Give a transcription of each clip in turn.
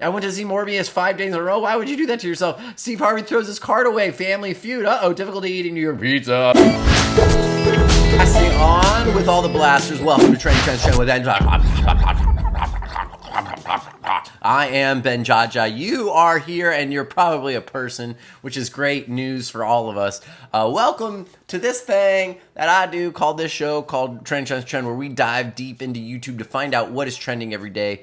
I went to see Morbius 5 days in a row. Why would you do that to yourself? Steve Harvey throws his card away. Family feud. Uh-oh, difficulty eating your pizza. Passing on with all the blasters. Welcome to Trendies with Benjaja. I am Benjaja. You are here, and you're probably a person, which is great news for all of us. Welcome to this thing that I do called this show called Trendies, where we dive deep into YouTube to find out what is trending every day.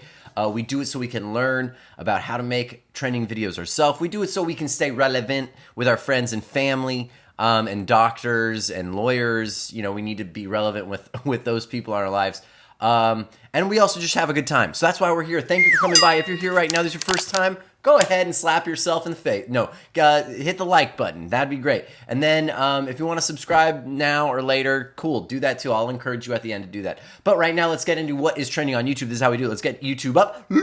We do it so we can learn about how to make trending videos ourselves. We do it so we can stay relevant with our friends and family, and doctors and lawyers. You know, we need to be relevant with those people in our lives. And we also just have a good time. So that's why we're here. Thank you for coming by. If you're here right now, this is your first time, go ahead and slap yourself in the face. No, hit the like button. That'd be great. And then if you want to subscribe now or later, cool, do that too. I'll encourage you at the end to do that. But right now, let's get into what is trending on YouTube. This is how we do it. Let's get YouTube up. There's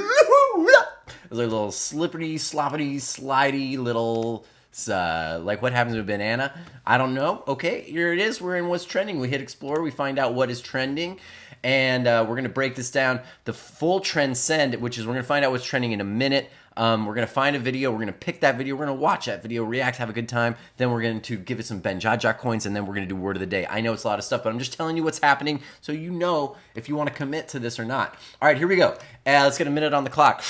a little slippery, sloppity, slidey little... like what happens to a banana? I don't know. Okay, here it is. We're in what's trending. We hit explore. We find out what is trending. And we're going to break this down. The full transcend, which is we're going to find out what's trending in a minute. We're going to find a video. We're going to pick that video. We're going to watch that video, react, have a good time. Then we're going to give it some Benjaja coins, and then we're going to do word of the day. I know it's a lot of stuff, but I'm just telling you what's happening so you know if you want to commit to this or not. All right, here we go. Let's get a minute on the clock.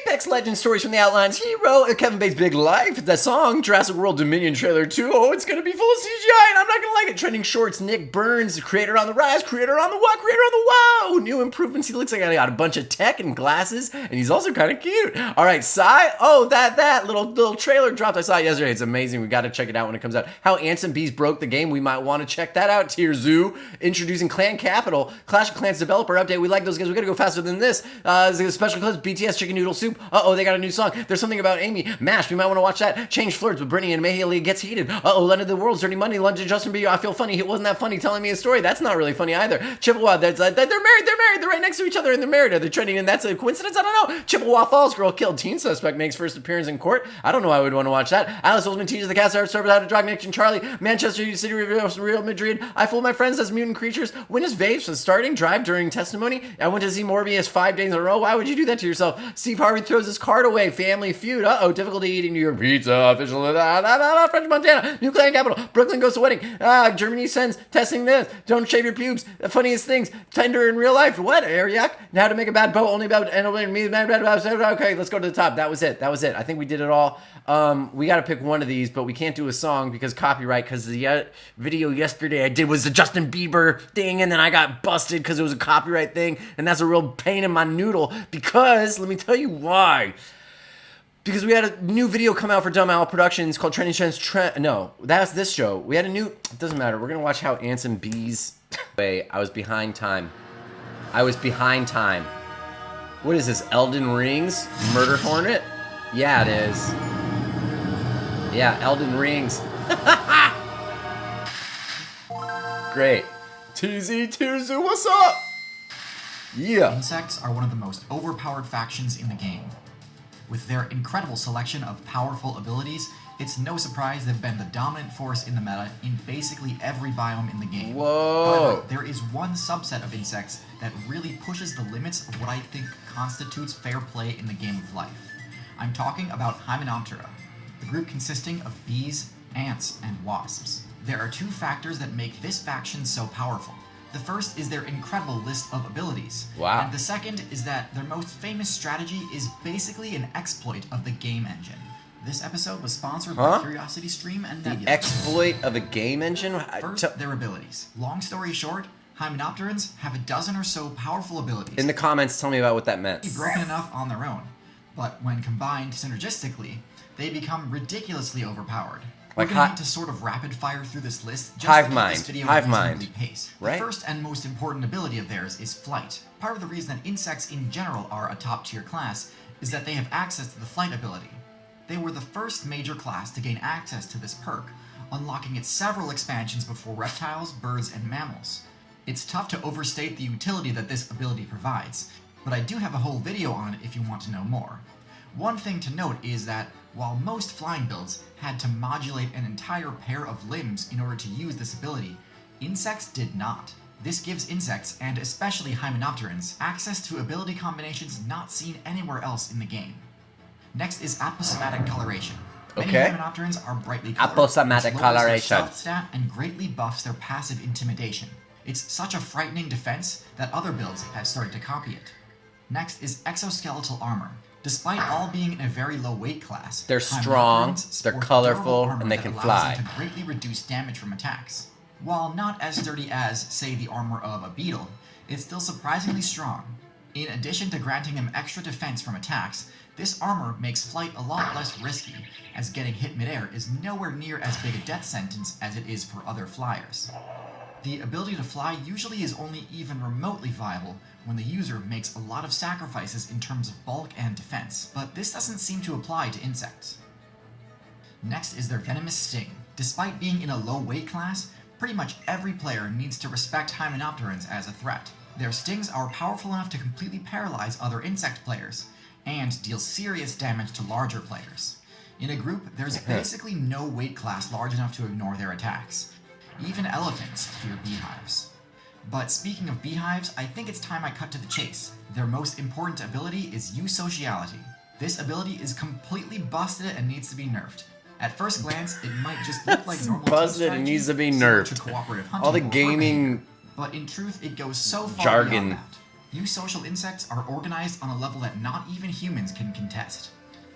Apex Legends stories from the Outlines hero, Kevin Bates' Big Life, the song, Jurassic World Dominion trailer 2, oh, it's gonna be full of CGI and I'm not gonna like it. Trending shorts, Nick Burns, creator on the rise, creator on the what, creator on the wow, new improvements, he looks like I got a bunch of tech and glasses, and he's also kind of cute. All right, Psy, oh, that little trailer dropped, I saw it yesterday, it's amazing, we gotta check it out when it comes out. How Ants and Bees broke the game, we might wanna check that out. Tierzoo, introducing Clan Capital, Clash of Clans developer update, we like those guys, we gotta go faster than this. Special clips, BTS chicken noodle soup, uh-oh, they got a new song. There's something about Amy. MASH, we might want to watch that. Change flirts with Brittany and Mahalia gets heated. Uh-oh, London the World's Dirty Money. London Justin Bieber, I feel funny. It wasn't that funny telling me a story. That's not really funny either. Chippewa, they're married. They're right next to each other and they're married. Are they trending? And that's a coincidence? I don't know. Chippewa Falls girl killed. Teen suspect makes first appearance in court. I don't know. I would want to watch that. Alice Oldman teaches the cast stars how to drug Nick and Charlie. Manchester City, Real Madrid. I fool my friends as mutant creatures. When is Vapes starting? Drive during testimony. I went to see Morbius 5 days in a row. Why would you do that to yourself? Steve Harvey throws his card away. Family feud. Uh-oh, difficulty eating your pizza. Official. French Montana. New Clan Capital. Brooklyn goes to wedding. Germany sends. Testing this. Don't shave your pubes. The funniest things. Tender in real life. What? Ariak? How to make a bad boat. Only about me. Okay, let's go to the top. That was it. I think we did it all. We got to pick one of these, but we can't do a song because copyright. Because the video yesterday I did was the Justin Bieber thing, and then I got busted because it was a copyright thing, and that's a real pain in my noodle. Because let me tell you why. Because we had a new video come out for Dumb Owl Productions called Trendies. No, that's this show. We had a new... It doesn't matter. We're going to watch how Ants and Bees... Wait, I was behind time. What is this, Elden Rings? Murder Hornet? Yeah, it is. Yeah, Elden Rings. Great. Tierzoo, what's up? Yeah. Insects are one of the most overpowered factions in the game. With their incredible selection of powerful abilities, it's no surprise they've been the dominant force in the meta in basically every biome in the game. Whoa! However, there is one subset of insects that really pushes the limits of what I think constitutes fair play in the game of life. I'm talking about Hymenoptera, the group consisting of bees, ants, and wasps. There are two factors that make this faction so powerful. The first is their incredible list of abilities. Wow. And the second is that their most famous strategy is basically an exploit of the game engine. This episode was sponsored by Curiosity Stream and Nebula. The exploit of a game engine? First, their abilities. Long story short, Hymenopterans have a dozen or so powerful abilities. In the comments, tell me about what that meant. Broken enough on their own, but when combined synergistically, they become ridiculously overpowered. We're going to need to sort of rapid fire through this list just to keep this video at a reasonably pace. Right? The first and most important ability of theirs is flight. Part of the reason that insects in general are a top tier class is that they have access to the flight ability. They were the first major class to gain access to this perk, unlocking its several expansions before reptiles, birds, and mammals. It's tough to overstate the utility that this ability provides, but I do have a whole video on it if you want to know more. One thing to note is that while most flying builds had to modulate an entire pair of limbs in order to use this ability, insects did not. This gives insects, and especially hymenopterans, access to ability combinations not seen anywhere else in the game. Next is aposematic coloration. Many hymenopterans are brightly colored, Aposematic which lowers their coloration. stealth stat and greatly buffs their passive intimidation. It's such a frightening defense that other builds have started to copy it. Next is exoskeletal armor. Despite all being in a very low weight class, they're strong, hymenopterans they're sport colorful, durable armor and they that can allows fly. them to greatly reduce damage from attacks. While not as sturdy as, say, the armor of a beetle, it's still surprisingly strong. In addition to granting him extra defense from attacks, this armor makes flight a lot less risky, as getting hit midair is nowhere near as big a death sentence as it is for other flyers. The ability to fly usually is only even remotely viable when the user makes a lot of sacrifices in terms of bulk and defense, but this doesn't seem to apply to insects. Next is their venomous sting. Despite being in a low weight class, pretty much every player needs to respect hymenopterans as a threat. Their stings are powerful enough to completely paralyze other insect players, and deal serious damage to larger players. In a group, there's basically no weight class large enough to ignore their attacks. Even elephants fear beehives. But speaking of beehives, I think it's time I cut to the chase. Their most important ability is eusociality. This ability is completely busted and needs to be nerfed. At first glance, it might just look like normal busted and needs to be nerfed. All the gaming but in truth, it goes so far jargon. beyond that. Eusocial insects are organized on a level that not even humans can contest.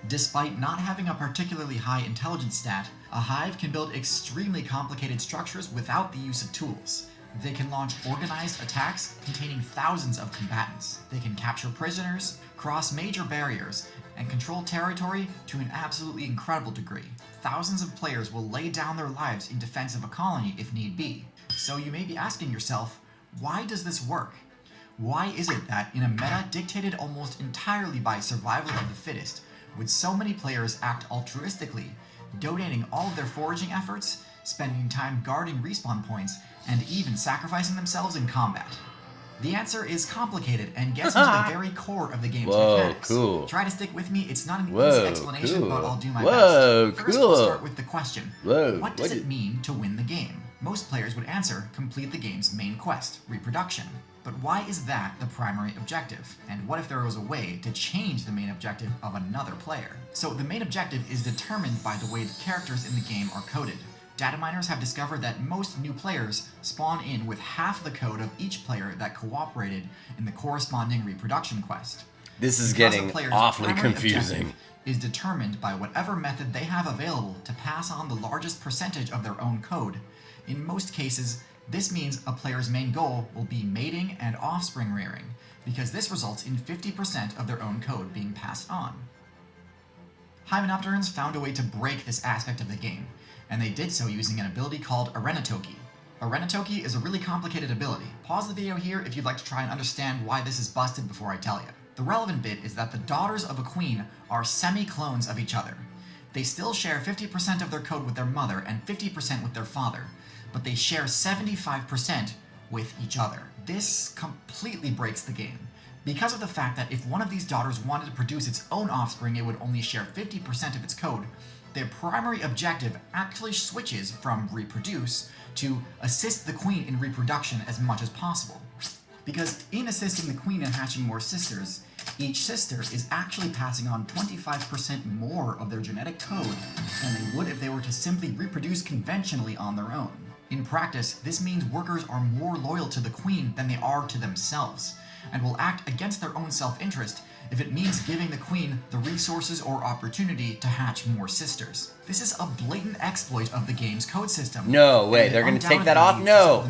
Despite not having a particularly high intelligence stat, a hive can build extremely complicated structures without the use of tools. They can launch organized attacks containing thousands of combatants. They can capture prisoners, cross major barriers, and control territory to an absolutely incredible degree. Thousands of players will lay down their lives in defense of a colony if need be. So you may be asking yourself, why does this work? Why is it that in a meta dictated almost entirely by survival of the fittest, would so many players act altruistically, donating all of their foraging efforts, spending time guarding respawn points, and even sacrificing themselves in combat? The answer is complicated and gets into the very core of the game's mechanics. Cool. Try to stick with me, it's not an easy explanation, cool. but I'll do my best. First, we'll start with the question. Whoa, What does it mean to win the game? Most players would answer, complete the game's main quest, reproduction. But why is that the primary objective? And what if there was a way to change the main objective of another player? So the main objective is determined by the way the characters in the game are coded. Data miners have discovered that most new players spawn in with half the code of each player that cooperated in the corresponding reproduction quest. This is Because getting a player's awfully primary confusing. objective is determined by whatever method they have available to pass on the largest percentage of their own code. In most cases, this means a player's main goal will be mating and offspring rearing, because this results in 50% of their own code being passed on. Hymenopterans found a way to break this aspect of the game, and they did so using an ability called Arenatoki. Arenatoki is a really complicated ability. Pause the video here if you'd like to try and understand why this is busted before I tell you. The relevant bit is that the daughters of a queen are semi-clones of each other. They still share 50% of their code with their mother and 50% with their father, but they share 75% with each other. This completely breaks the game, because of the fact that if one of these daughters wanted to produce its own offspring, it would only share 50% of its code. Their primary objective actually switches from reproduce to assist the queen in reproduction as much as possible. Because in assisting the queen in hatching more sisters, each sister is actually passing on 25% more of their genetic code than they would if they were to simply reproduce conventionally on their own. In practice, this means workers are more loyal to the queen than they are to themselves, and will act against their own self-interest if it means giving the queen the resources or opportunity to hatch more sisters. This is a blatant exploit of the game's code system. No way, they're gonna take that off? No!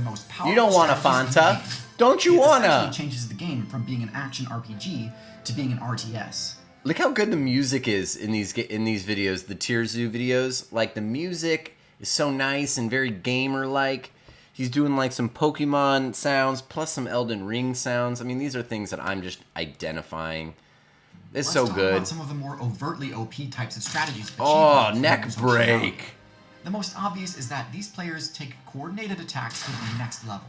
You don't want a Fanta. Don't you wanna? It changes the game from being an action RPG to being an RTS. Look how good the music is in these videos, the Tierzoo videos. Like, the music is so nice and very gamer-like. He's doing like some Pokemon sounds plus some Elden Ring sounds. I mean, these are things that I'm just identifying. It's so good. Let's talk about some of the more overtly OP types of strategies. Oh, neck break. The most obvious is that these players take coordinated attacks to the next level.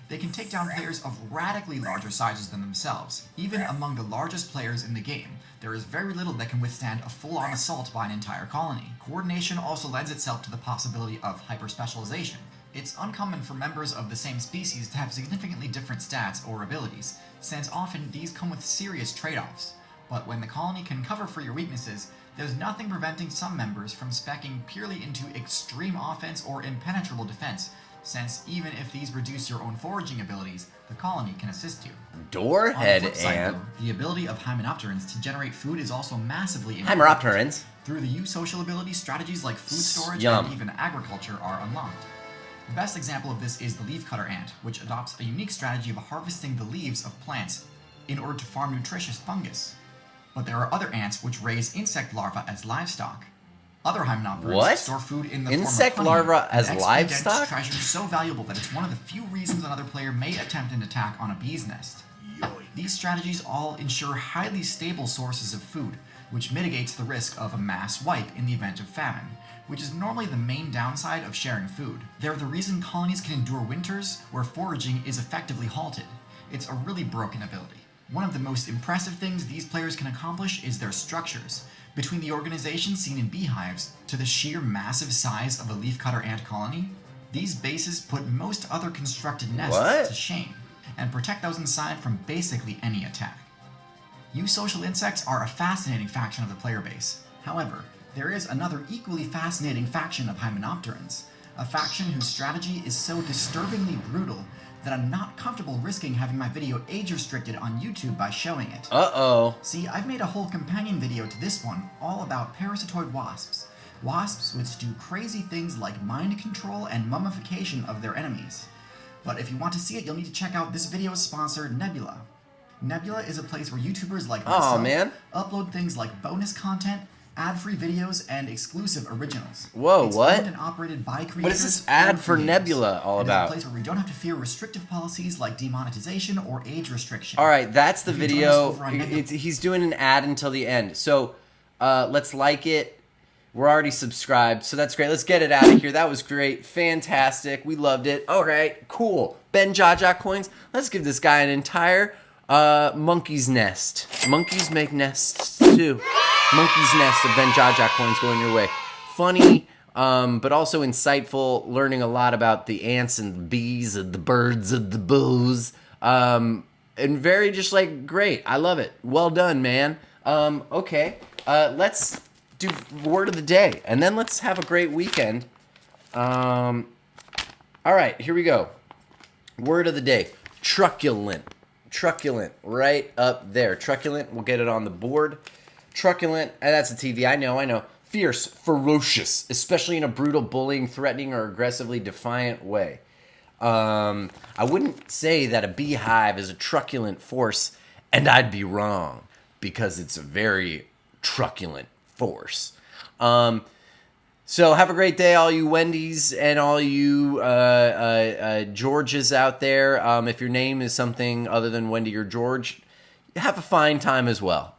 They can take down players of radically larger sizes than themselves. Even among the largest players in the game, there is very little that can withstand a full-on assault by an entire colony. Coordination also lends itself to the possibility of hyper-specialization. It's uncommon for members of the same species to have significantly different stats or abilities, since often these come with serious trade-offs. But when the colony can cover for your weaknesses, there's nothing preventing some members from speccing purely into extreme offense or impenetrable defense, since even if these reduce your own foraging abilities, the colony can assist you. Doorhead On the flip side, ant. though, the ability of Hymenopterans to generate food is also massively improved. Hymenopterans. Through the eusocial ability, strategies like food storage Yum. and even agriculture are unlocked. The best example of this is the leafcutter ant, which adopts a unique strategy of harvesting the leaves of plants in order to farm nutritious fungus. But there are other ants which raise insect larvae as livestock. Other Hymenopterans What? store food in the Insect form of honey, larvae as an livestock? expedient treasure so valuable that it's one of the few reasons another player may attempt an attack on a bee's nest. These strategies all ensure highly stable sources of food, which mitigates the risk of a mass wipe in the event of famine, which is normally the main downside of sharing food. They're the reason colonies can endure winters where foraging is effectively halted. It's a really broken ability. One of the most impressive things these players can accomplish is their structures. Between the organization seen in beehives to the sheer massive size of a leafcutter ant colony, these bases put most other constructed nests to shame, and protect those inside from basically any attack. Eusocial insects are a fascinating faction of the player base. However, there is another equally fascinating faction of Hymenopterans, a faction whose strategy is so disturbingly brutal that I'm not comfortable risking having my video age restricted on YouTube by showing it. Uh-oh. See, I've made a whole companion video to this one all about parasitoid wasps. Wasps which do crazy things like mind control and mummification of their enemies. But if you want to see it, you'll need to check out this video's sponsor, Nebula. Nebula is a place where YouTubers like myself upload things like bonus content, ad-free videos, and exclusive originals. Whoa, it's what? owned and operated by creators. What is this ad for creators. Nebula all And about? It's a place where we don't have to fear restrictive policies like demonetization or age restriction. All right, that's the If you join us video. over on Nebula- He's doing an ad until the end. So let's like it. We're already subscribed, so that's great. Let's get it out of here. That was great. Fantastic. We loved it. All right, cool. Benjaja coins. Let's give this guy an entire monkey's nest. Monkeys make nests too. Monkey's nest of Benjaja coins going your way. Funny, but also insightful. Learning a lot about the ants and the bees and the birds and the boos. And very just like great. I love it. Well done, man. Okay. Let's do word of the day, and then let's have a great weekend. All right, here we go. Word of the day: truculent. Truculent, right up there. Truculent. We'll get it on the board. Truculent. That's a TV. I know. Fierce, ferocious, especially in a brutal, bullying, threatening, or aggressively defiant way. I wouldn't say that a beehive is a truculent force, and I'd be wrong because it's a very truculent force. So have a great day, all you Wendy's and all you Georges out there. If your name is something other than Wendy or George, have a fine time as well.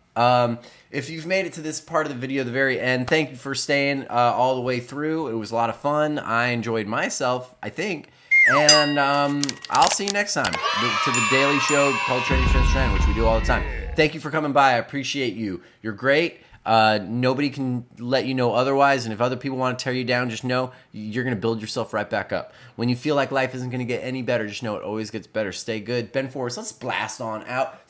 If you've made it to this part of the video, the very end, thank you for staying all the way through. It was a lot of fun. I enjoyed myself, I think. And I'll see you next time to the daily show called Trendies, Trend, which we do all the time. Thank you for coming by. I appreciate you. You're great. Nobody can let you know otherwise, and if other people want to tear you down, just know you're going to build yourself right back up. When you feel like life isn't going to get any better, just know it always gets better. Stay good. Ben Forrest, let's blast on out.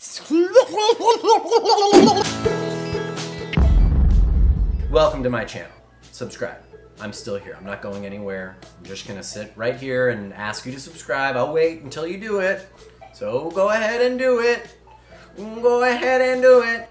Welcome to my channel. Subscribe. I'm still here. I'm not going anywhere. I'm just going to sit right here and ask you to subscribe. I'll wait until you do it. So go ahead and do it. Go ahead and do it.